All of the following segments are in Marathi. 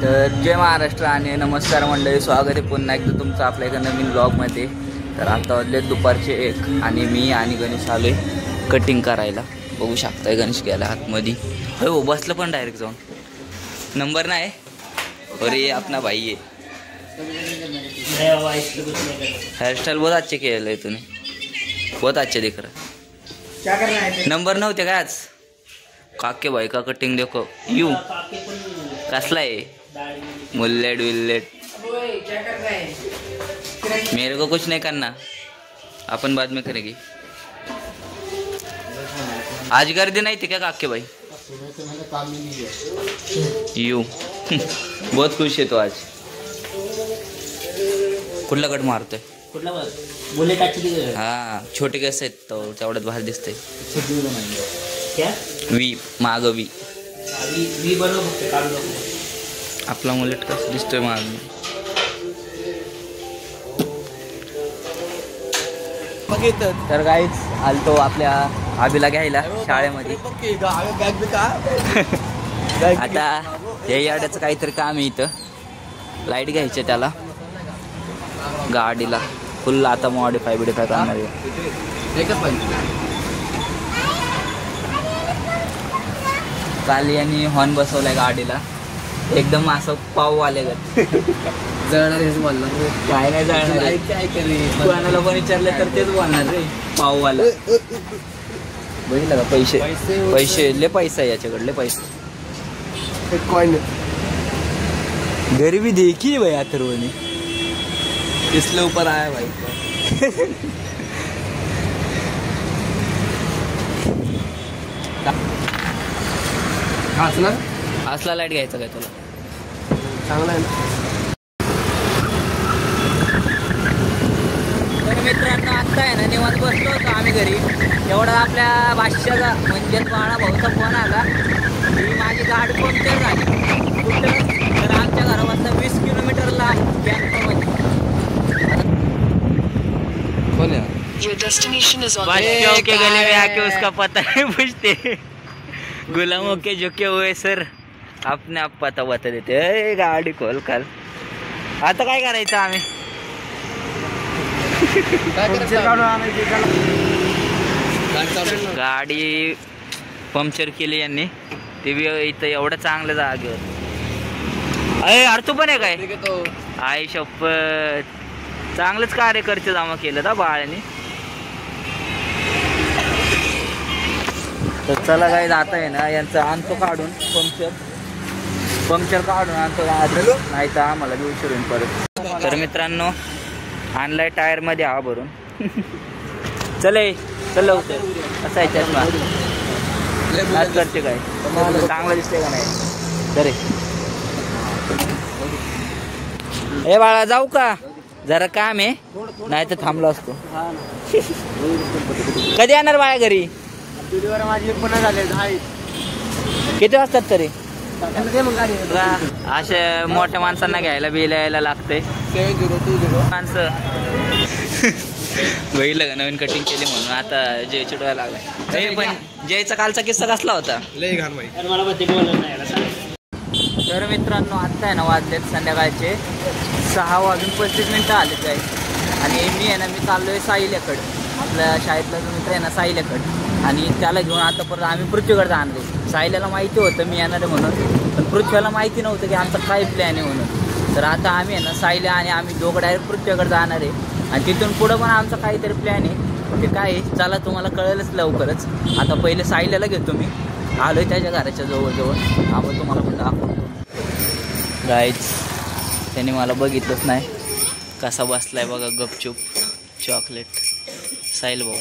तर जय महाराष्ट्र आणि नमस्कार मंडळी, स्वागत आहे पुन्हा एकदा तुमचं आपल्या एका नवीन ब्लॉगमध्ये. तर आता वाजले दुपारचे 1 आणि मी आणि गणेश आलोय कटिंग करायला. बघू शकताय गणेश गेला आतमध्ये. हो बसलं पण डायरेक्ट जाऊन. नंबर नाही अरे अपना भाई है. हेयर स्टाइल बहुत अच्छे केलं आहे तुम्ही, बहुत अच्छे दिख रहा. नंबर नव्हते काय आज? काके भाई का कटिंग देखो यू कसला है मुल्लेट विल्लेट. मेरे को कुछ नहीं करना, अपन बाद में करेंगे. आज गर्दी नहीं थी क्या काके भाई? यू बहुत खुश है तो आज. कुठला कट मारतोय? हा छोटे कसे आहेत तो तेवढ्यात बाहेर दिसतंय. वी माग वी आपला मुलेट कसं दिसतोय माग. तर गाईच आलतो आपल्या आबीला घ्यायला शाळेमध्ये. आता हे याड्याचं काहीतरी काम आहे इथं. लाईट घ्यायचे त्याला गाडीला फुल. आता मॉडिफाय करणार आहे. काल यांनी हॉर्न बसवलाय गाडीला एकदम असं पाव आलेगत. जळणार हेच बोलला. काय नाही जळणार. कोणाला पण विचारलं तर तेच बोलणार रे पाव वाला. बघितलं का पैसे पैसे लय पैसा आहे याच्याकडले पैसे. गरीबी देखी भाई अथर्वने इसलिए ऊपर आया भाई. असला लाईट घ्यायचा काय तुला? चांगला आहे ना. तर मित्रांनो आता आहे ना निवांत बसलो होतो आम्ही घरी. एवढा आपल्या भाष्याचा म्हणजे बाळा भाऊचा फोन आला की माझी गाडी पंक्चर झाली कुठं. तर आमच्या घरापासून 20 किलोमीटर लांब बँकमध्ये. बच्चों के गले में आके उसका पता नहीं पूछते. गुलामों के झुके हुए सर अपने आप पता बता देते. गाडी खोल काल. आता काय करायचं आम्ही? गाडी पंक्चर केली यांनी. ते इथं एवढं चांगलं जागेवर. अरे अरे तू पण आहे काय? आई शपथ चांगलंच कार्यकर्ते जमा केलं ना बाळाने. तर चला काय जाता आहे ना यांचं आणतो काढून पंक्चर काढून आणतो. नाही तर आम्हाला बी उशीर होईल परत. तर मित्रांनो आणलाय टायर मध्ये हवा भरून. चले चल लवकर. असा आहे चष्मा आज करते काय चांगलं दिसतंय का नाही? तरी ए बाळा जाऊ का? जरा काम आहे नाही तर थांबलो असतो. कधी येणार बाळा घरी? माझी पुन्हा झाले. किती वाजतात तरी? असे मोठ्या माणसांना घ्यायला बिल यायला लागतंय. 7020 माणसं बघितलं का नवीन कटिंग केली म्हणून आता जय चिडवायला लागलाय. पण जयचा कालचा किस्सा कसला होता? लय घाण भाई. तर मित्रांनो आत्ता आहे ना वाजलेत संध्याकाळचे 6:35 आले काय. आणि मी आहे ना मी चाललो आहे साहिल्याकडं. आपल्या शाळेतला जो मित्र आहे ना साहिल्याकडं. आणि त्याला घेऊन आता परत आम्ही पृथ्वीकडे जाणार आहे. साहिल्याला माहिती होतं मी येणार आहे म्हणून, पण पृथ्वीला माहिती नव्हतं की आमचा काय प्लॅन आहे म्हणून. तर आता आम्ही आहे ना साहिल्या आणि आम्ही दोघं डायरेक्ट पृथ्वीकडे जाणार आहे. आणि तिथून पुढं पण आमचा काहीतरी प्लॅन आहे. ते काय आहे चला तुम्हाला कळेलच लवकरच. आता पहिले साहिल्याला घेतो मी. आलो आहे त्याच्या घराच्या जवळजवळ. आपण तुम्हाला पण दाखवतो. गाईच त्याने मला बघितलंच नाही कसा बसलाय बघा गपचूप. चॉकलेट साहिल भाऊ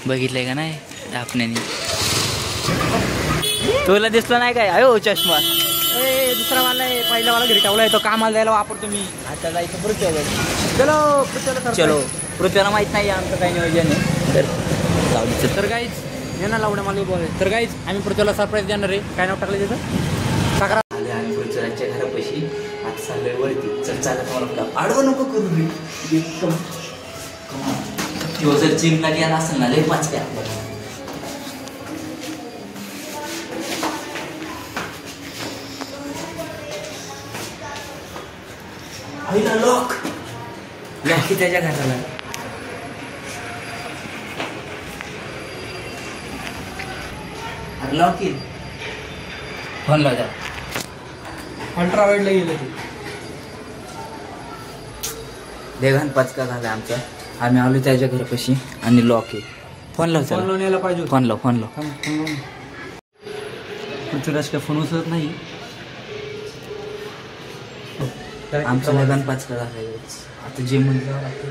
बघितलंय का नाही आपल्याने? तुला दिसलं नाही काय? अयो चष्मा दुसरा वाला आहे. पहिला वाला घरी ठेवला आहे तो कामाला जायला वापरतो मी. आता जायचं पृथ्वीकडे. चलो चलो पृथ्वीला माहित नाही आमचं काही नियोजन आहे. तर लावडीचं तर गाईच हे ना लावड्या मला बोलायचं. तर गाईच आम्ही पृथ्वीला सरप्राईज देणार आहे. काय नाव टाकलं त्याचं? साखरा. आम्ही पृथ्वीराजच्या घरापाशी आता चाललोय वरती. चल चालत मला आडवं नको करू रे. जर जिमला गेला असेल ना लय पाचक्या. आईला लॉक लॉक त्याच्या घराला. लॉक येईल फोन लावता. अल्ट्रावाईडला गेलं ते देघान पचका झाला आमचा. आम्ही आलो त्याच्या घरापाशी आणि लॉक आहे. फोन लाव फोन लावून यायला पाहिजे. फोन लाव फोन लाव. पृथ्वीराज काय फोन उचलत नाही. आमचा देघान पचका झाला. आता जिम मध्ये जावं लागतं.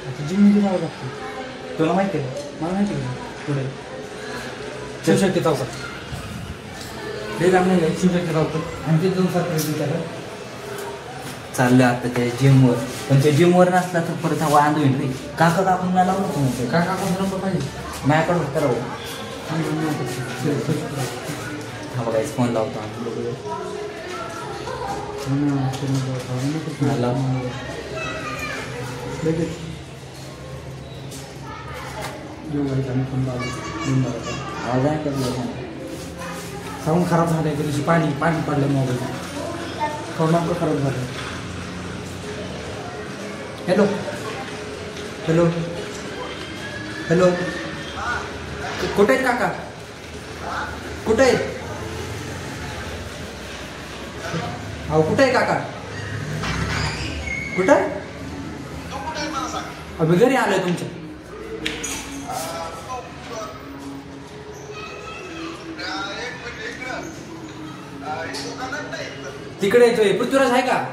आता जिममध्ये जावं लागतं. तुला माहिती आहे का? मला माहिती आहे का? पुढे शिवशक्ती चौकात ते जाम नाही शिवशक्ती चौकात आणि ते 2 साखर त्याला चाललं आता त्या जिमवर. पण ते जिमवर नसला तर परत हा वांद होईल रे. काका काकून मला लावू नको म्हणते. काका कोण नंबर पाहिजे माझ्याकडे फक्त राहू. हा बघा फोन लावतो आम्ही बघूया. आवाज आहे का तुला? साऊंड खराब झालं आहे. दिवशी पाणी पडलं मोबाईल. फोन नंबर खराब झालं. हॅलो हॅलो हॅलो कुठे आहेत काका? कुठे आहेत? अहो कुठे आहे काका? कुठं? अभि घरी आलोय तुमच्या. तिकडे येतोय. पृथ्वीराज आहे का?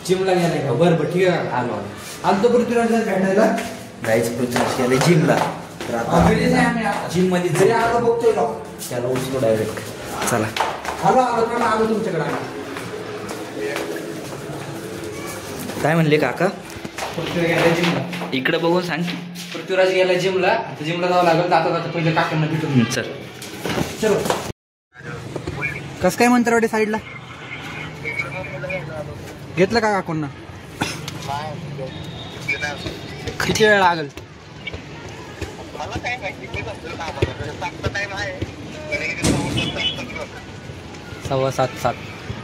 जिमला गेलाय का? बरं बरं ठीक आहे. आलो आलो पृथ्वीराजला भेटायला. जायचं पृथ्वीराज गेले जिमला. तर आता जिम मध्ये जरी आलो बघतोय ना त्याला उचलो डायरेक्ट. चला आलो तुमच्याकडे. काय म्हणले काका? पृथ्वीराज गेला जिमला. इकडे बघून सांग. पृथ्वीराज गेला जिमला. आता जिमला जावं लागेल. जाता पहिले काकांना भेटून. चल चलो. कसं काय मंत्रवाडी साईडला घेतलं का काकूंना? किती वेळ लागेल? सव्वा सात.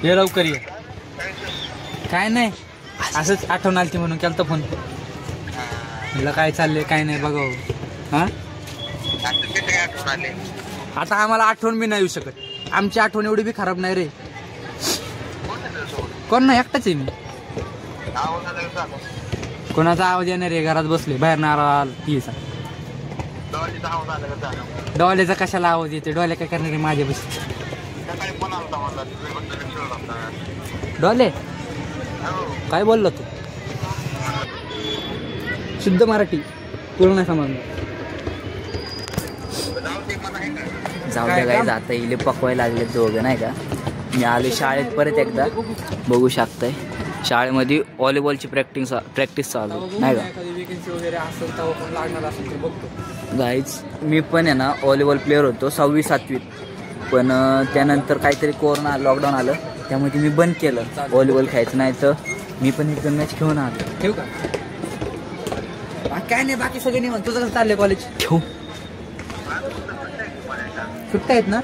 ये लवकर ये. काय नाही असंच आठवण आली ती म्हणून केलं फोन. म्हटलं काय चाललंय काय नाही बघावं. हा आता आम्हाला आठवण बी नाही येऊ शकत. आमची आठवण एवढी बी खराब नाही रे. कोण नाही एकटाच आहे मी. कोणाचा आवाज येणार आहे? घरात बसले बाहेर नारळ पियचा. डोल्याचा कशाला आवाज येते? डोल्या काय करणार आहे माझ्या बस? डोले काय बोलला तू? शुद्ध मराठी तुला नाही समजलं. जाऊ द्या काय जाता येईल. पकवायला लागले दोघं नाही का. मी आलो शाळेत परत एकदा. बघू शकताय शाळेमध्ये व्हॉलीबॉलची प्रॅक्टिस चालू नाही का. गाईज मी पण आहे ना व्हॉलीबॉल प्लेअर होतो 6वी 7वीत. पण त्यानंतर काहीतरी कोरोना लॉकडाऊन आलं त्यामुळे मी बंद केलं व्हॉलीबॉल खेळायचं. नाही तर मी पण एक मॅच खेळून आलो. ठेवू का? काय नाही बाकी सगळे नाही. तुझं कसं चाललंय कॉलेज? ठेवू. सुट्ट्या आहेत ना?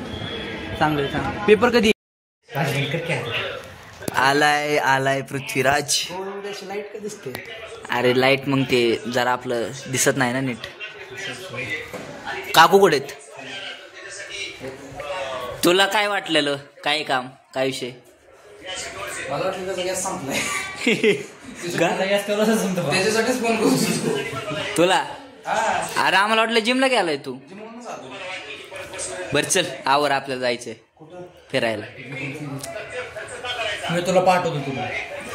चांगलं चांगलं. पेपर कधी? आलाय पृथ्वीराज. लाईट का दिसते? अरे लाईट मग ते जरा आपलं दिसत नाही ना नीट. काकू कुठे आहेत? तुला काय वाटलेलं? काय काम काय विषय? मला वाटलं त्याचा गॅस संपलाय. त्याच्यासाठीच फोन करू तुला. अरे आम्हाला वाटलं जिमला गेलाय तू. बर चल आवर आपल्याला जायचंय फिरायला. मी तुला पाठवतो. तुला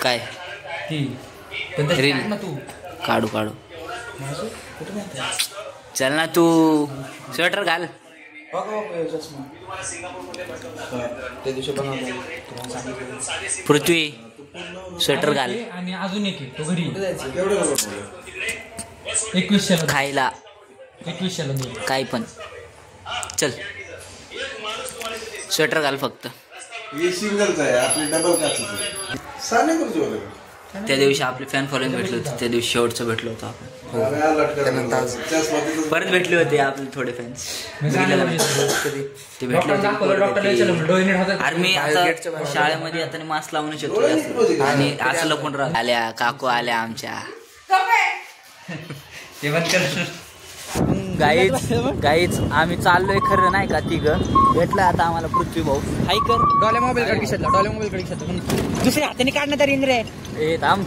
काय रील ना तू काढू चल ना. तू स्वेटर घाल. पृथ्वी स्वेटर घाल. आणि अजून एक तो घरी 2100 खायला 2100 काय पण. चल स्वेटर घाल फक्त. ये सिंगलच आहे आपली डबल काच. साने करू त्या दिवशी आपले फॅन फॉलोइंग भेटले होते, त्या दिवशी शेवटचं भेटलो होतो आपण. परत भेटले होते आपले थोडे फॅन्स, ते भेटले होते. अरे मी आता शाळेमध्ये आता मास्क लावूनच येतो आणि असं लपून राहतो. आल्या काकू आल्या आमच्या. गाईच आम्ही चाललोय खरं नाही का तिघं. भेटला आता आम्हाला पृथ्वी भाऊ. हाय कर डॉले मोबाईल कडे घेतला, डॉले मोबाईल कडे घेतला. दुसऱ्या हाताने काढणं तरी इंद्रे. ए थांब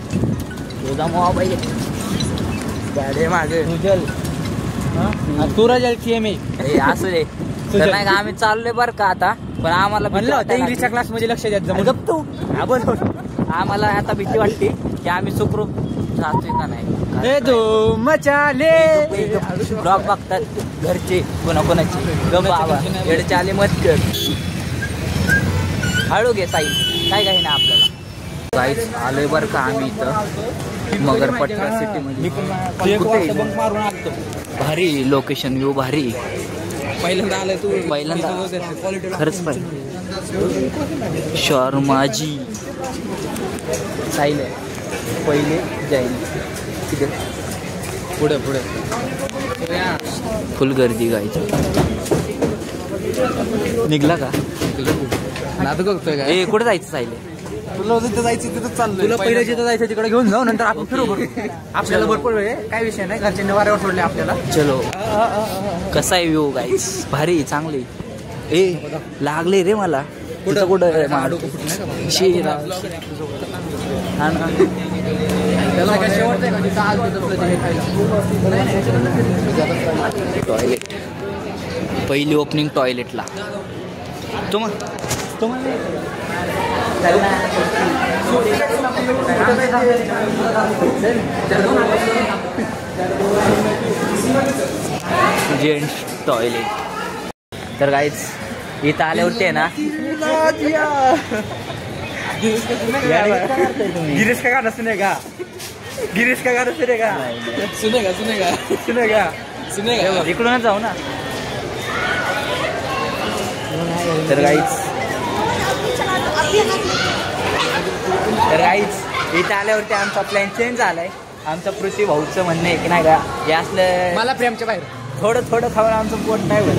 तुझा मोबाईल गाडी मागे तुझल तुराजलची मी असू दे. तर नाही का आम्ही चाललोय बरं का आता. पण आम्हाला म्हणलं होतं इंग्लिशच्या क्लास मध्ये लक्ष द्यायचं जमलं. गप तू. आम्हाला आता भीती वाटते की आम्ही सुखरूप जातोय का नाही. ब्लॉग बघतात घरचे कोणाकोणाची. गप बाबा येडचे आले मत कर. हळू घे साई, काय काही ना आपल्याला. काहीच आलोय बरं का आम्ही इथं मगरपट्टा सिटी मध्ये. भारी लोकेशन, व्ह्यू भारी. पहिल्यांदा आलं तू, पहिल्यांदा खरंच पाहिजे. शर्माजी साईले पहिले जाईल तिथे. पुढे पुढे फुल गर्दी गायची. निघला का नाटक बघतोय का? ए कुठे जायचं साईले? तुला जिथं जायचं तिथं चाललं. तुला पहिलं जिथं जायचं तिकडे घेऊन जाऊ, नंतर आपण फिरू. आपल्याला भरपूर वेळ आहे, काय विषय नाही. घरचे निवाऱ्यावर सोडले आपल्याला. चलो. कसा आहे व्ह्यू गाईस? भारी चांगली. ए लागले रे मला. कुठं कुठं हा ना. टॉयलेट पहिली ओपनिंग टॉयलेटला. Gents toilet. तर गाईच इथं आल्यावरती आहे ना. गिरीश का गाणं सुनेगा, गिरीश का गाणं सुनेगा, सुनेगा सुनेगा सुनेगा सुनेगा. इकडूनच जाऊ ना. तर गाईच इथं आल्यावरती आमचा प्लॅन चेंज झालाय. आमचा पृथ्वी भाऊचं म्हणणं आहे की नाही का, हे असलं मला प्रेमच्या बाहेर थोडं थोडं खाऊन आमचं पोट नाही होत.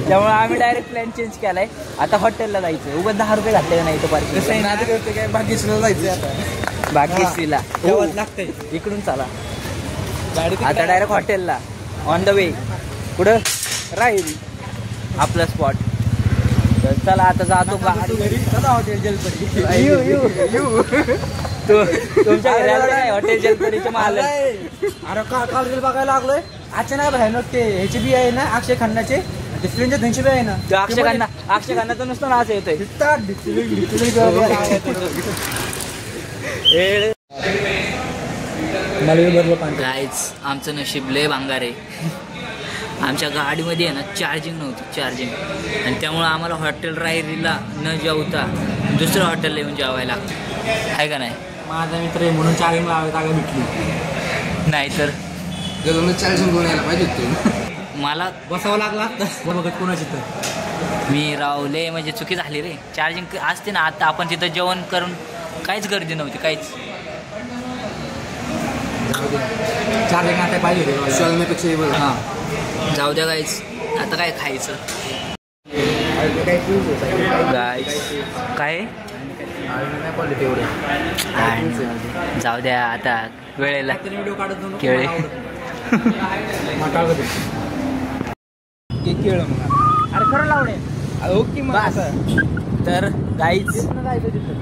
त्यामुळे आम्ही डायरेक्ट प्लॅन चेंज केलाय. आता हॉटेलला जायचं. उगाच 10 रुपये घातले नाही तर पार्किंग. काय बाकीला जायचं आता, बाकीला लागतंय. इकडून चला आता डायरेक्ट हॉटेलला. ऑन द वे पुढं राहील आपलं स्पॉट. तर चला आता जातो का हॉटेल जलपरी. तुमच्या घराला काय हॉटेल जलपरीचे मालक. अरे काल रील बघायला लागलोय. अचानक भयानक ते ह्याचे बी आहे ना, अक्षय खन्नाचे ते फ्रेंडचे धनशे बी आहे ना. ते अक्षय खन्नाचं नुसतं नाच येतोय. गाईच आमचं नशीब लय भांगार आहे. आमच्या गाडीमध्ये आहे ना चार्जिंग नव्हती, चार्जिंग. आणि त्यामुळं आम्हाला हॉटेल रायरीला न जेवता दुसऱ्या हॉटेलला येऊन जेवायला लागतं. आहे का नाही? माझा मित्र आहे म्हणून चार्जिंग लावायला जागा भेटली. नाहीतर चार्जिंग घेऊन यायला पाहिजे होते. मला बसावं लागला बघत कोणाची तर. मी रावले म्हणजे चुकी झाली रे. चार्जिंग असते ना. आता आपण तिथं जेवण करून काहीच गर्दी नव्हती, काहीच. चार्जिंग आता पाहिजे होते. हां जाऊ द्या गाईच. आता काय खायचं गाईच? काय जाऊ द्या आता वेळेला केळे. अरे खरं लावणे. ओके मग. तर गाईच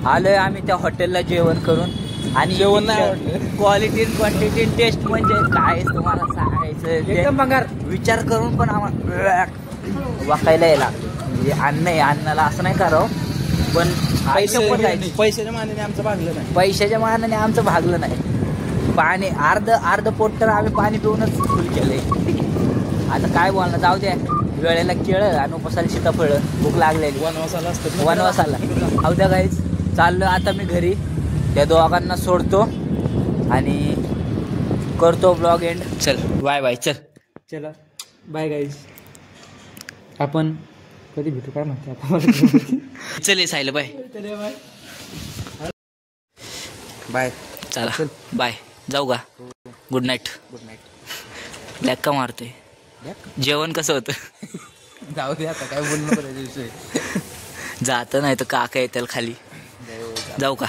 आलोय आम्ही त्या हॉटेलला जेवण करून. आणि जेवण नाही आवडलं. क्वालिटी क्वांटिटी टेस्ट म्हणजे काय तुम्हाला सांगायचं. एकदम भंगार. विचार करून पण आम्हाला वाकायला यायला. म्हणजे अन्न आहे, अन्नाला असं नाही करावं. पण पैशाच्या मानाने आमचं भागलं नाही. पैशाच्या मानाने आमचं भागलं नाही. पाणी अर्ध पोट तर आम्ही पाणी पिऊनच फुल केलंय. आता काय बोलणं. जाऊ द्या. वेळेला केळं आणि उपासाला सीताफळ. भूक लागलेली. वनवासाला असतं. वनवासाला. जाऊ द्या गाईज. चाललो आता मी घरी. त्या दोघांना सोडतो आणि करतो ब्लॉग एंड. चल बाय बाय. चला बाय गाईज. आपण कधी भेटू काय माहिती आता. चल सायला बाय बाय. चला बाय, जाऊ का? Good night. Good night. Black का मारतोय? जेवण कसं होतं? जाऊ दे आता, काय बोलणं करायचं विषय. जातं नाही तर काका येतील खाली. जाऊ का?